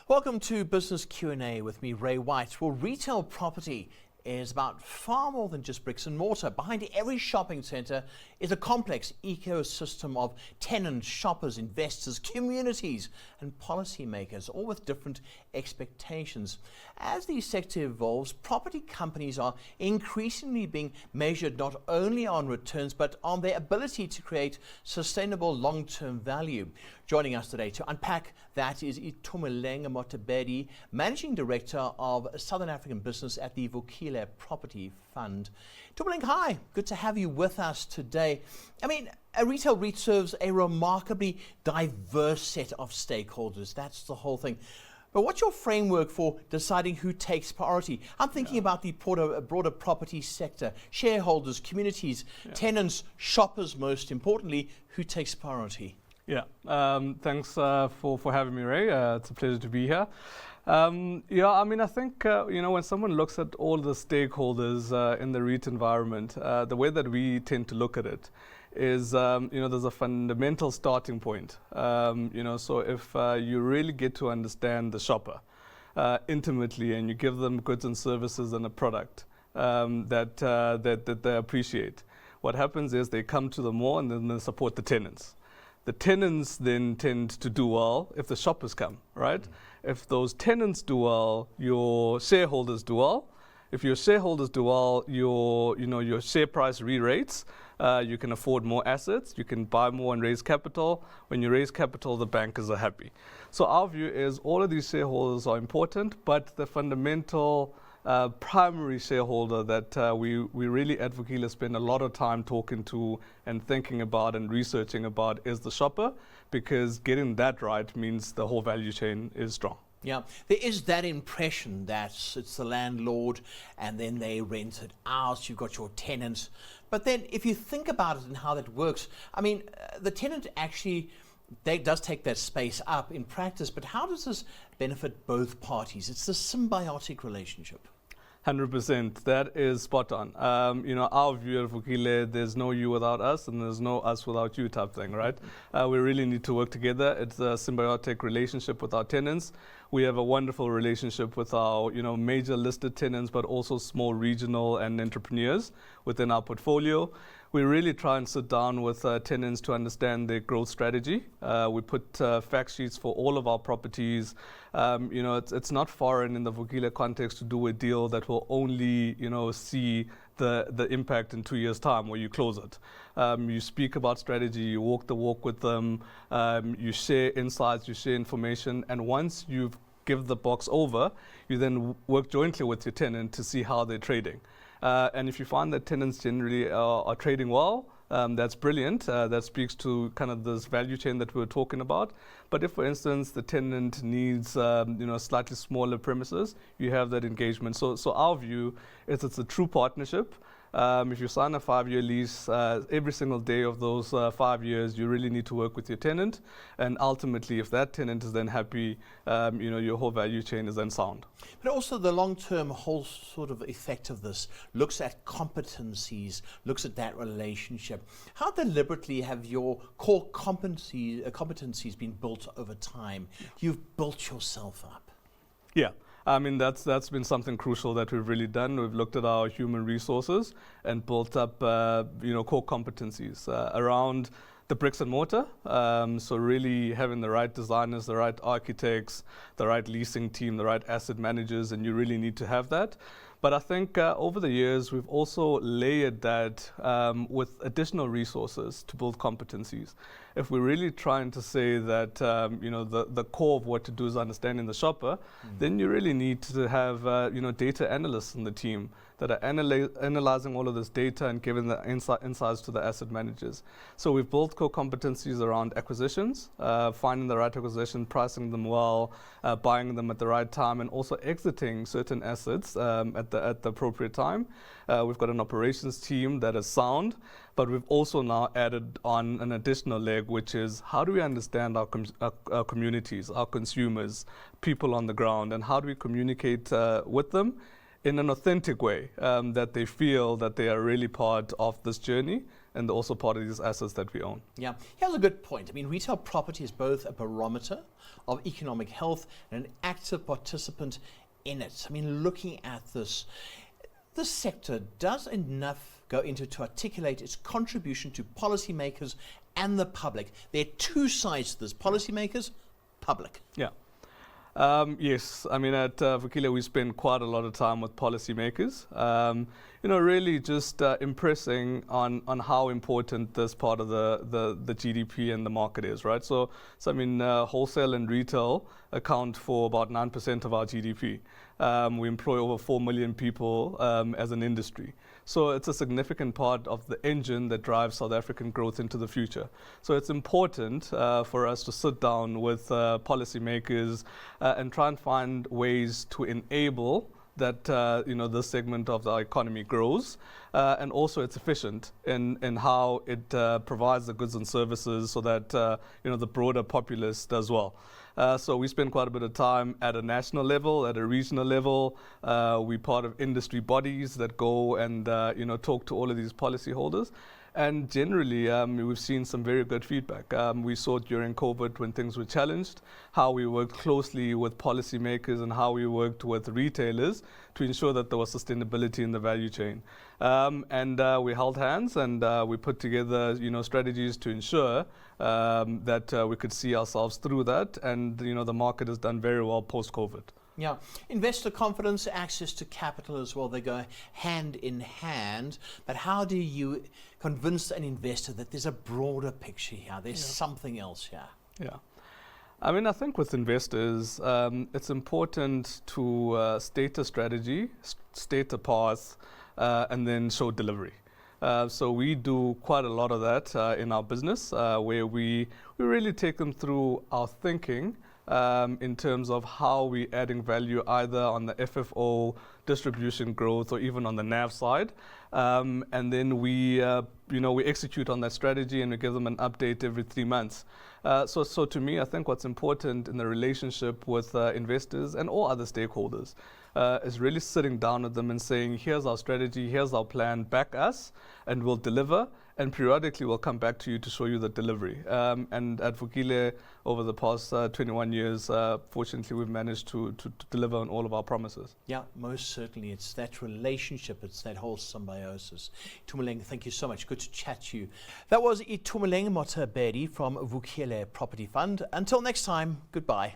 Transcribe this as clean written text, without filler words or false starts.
Welcome to Business Q&A with me, Ray White. Well, retail property is about far more than just bricks and mortar. Behind every shopping centre is a complex ecosystem of tenants, shoppers, investors, communities and policymakers, all with different expectations. As the sector evolves, property companies are increasingly being measured not only on returns but on their ability to create sustainable long-term value. Joining us today to unpack that is Itumeleng Mothibeli, Managing Director of Southern African Business at the Vukile Property Fund. Itumeleng, hi, good to have you with us today. I mean, a retail REIT serves a remarkably diverse set of stakeholders. That's the whole thing. But what's your framework for deciding who takes priority? I'm thinking about the broader property sector, shareholders, communities, tenants, shoppers, most importantly, who takes priority? Yeah, thanks for having me, Ray. It's a pleasure to be here. I think, when someone looks at all the stakeholders in the REIT environment, the way that we tend to look at it is, there's a fundamental starting point. So if you really get to understand the shopper intimately and you give them goods and services and a product that they appreciate, what happens is they come to the mall and then they support the tenants. The tenants then tend to do well if the shoppers come, right? If those tenants do well, your shareholders do well. If your shareholders do well, your share price re-rates. You can afford more assets, you can buy more and raise capital. When you raise capital, the bankers are happy. So our view is all of these shareholders are important, but the fundamental primary shareholder that we really at Vukile spend a lot of time talking to and thinking about and researching about is the shopper, because getting that right means the whole value chain is strong. Yeah, there is that impression that it's the landlord and then they rent it out, you've got your tenants. But then if you think about it and how that works, I mean, the tenant actually does take that space up in practice, but how does this benefit both parties? It's the symbiotic relationship. 100%. That is spot on. Our view at Vukile, there's no you without us and there's no us without you type thing, right? We really need to work together. It's a symbiotic relationship with our tenants. We have a wonderful relationship with our, major listed tenants, but also small regional and entrepreneurs within our portfolio. We really try and sit down with tenants to understand their growth strategy. We put fact sheets for all of our properties. It's not foreign in the Vukile context to do a deal that will only, see the impact in 2 years' time where you close it. You speak about strategy, you walk the walk with them, you share insights, you share information, and once you've give the box over, you then work jointly with your tenant to see how they're trading. And if you find that tenants generally are trading well, that's brilliant. That speaks to kind of this value chain that we were talking about. But if, for instance, the tenant needs, slightly smaller premises, you have that engagement. So our view is it's a true partnership. If you sign a 5-year lease, every single day of those 5 years, you really need to work with your tenant. And ultimately, if that tenant is then happy, your whole value chain is then sound. But also the long-term whole sort of effect of this looks at competencies, looks at that relationship. How deliberately have your core competencies been built over time? You've built yourself up. Yeah. I mean, that's been something crucial that we've really done. We've looked at our human resources and built up, core competencies around the bricks and mortar. So really having the right designers, the right architects, the right leasing team, the right asset managers, and you really need to have that. But I think over the years, we've also layered that with additional resources to build competencies. If we're really trying to say that, the core of what to do is understanding the shopper, then you really need to have, data analysts in the team that are analyzing all of this data and giving the insights to the asset managers. So we've built core competencies around acquisitions, finding the right acquisition, pricing them well, buying them at the right time, and also exiting certain assets at the appropriate time. We've got an operations team that is sound, but we've also now added on an additional leg, which is how do we understand our communities, our consumers, people on the ground, and how do we communicate with them in an authentic way, that they feel that they are really part of this journey and also part of these assets that we own. Yeah, here's a good point. I mean, retail property is both a barometer of economic health and an active participant in it. I mean, looking at this sector does enough go into to articulate its contribution to policymakers and the public. There are two sides to this: policymakers, public. Yeah. Yes, I mean at Vukile we spend quite a lot of time with policymakers, really just impressing on how important this part of the GDP and the market is, right? So I mean wholesale and retail account for about 9% of our GDP. We employ over 4 million people as an industry. So it's a significant part of the engine that drives South African growth into the future. So it's important for us to sit down with policymakers and try and find ways to enable that this segment of the economy grows, and also it's efficient in how it provides the goods and services so that the broader populace does well. So we spend quite a bit of time at a national level, at a regional level. We're part of industry bodies that go and talk to all of these policyholders. And generally, we've seen some very good feedback. We saw during COVID when things were challenged, how we worked closely with policymakers and how we worked with retailers to ensure that there was sustainability in the value chain. And we held hands and we put together, strategies to ensure that we could see ourselves through that. And, the market has done very well post-COVID. Yeah, investor confidence, access to capital as well, they go hand in hand. But how do you convince an investor that there's a broader picture here, there's something else here? Yeah. I mean, I think with investors, it's important to state a strategy, state a path, and then show delivery. So we do quite a lot of that in our business, where we really take them through our thinking in terms of how we're adding value either on the FFO, distribution growth, or even on the NAV side. And then we execute on that strategy and we give them an update every 3 months. So to me, I think what's important in the relationship with investors and all other stakeholders is really sitting down with them and saying, here's our strategy, here's our plan, back us, and we'll deliver. And periodically we'll come back to you to show you the delivery. And at Vukile, over the past 21 years, fortunately, we've managed to deliver on all of our promises. Yeah, most certainly. It's that relationship, it's that whole symbiosis. Itumeleng, thank you so much. Good to chat to you. That was Itumeleng Mothibeli from Vukile Property Fund. Until next time, goodbye.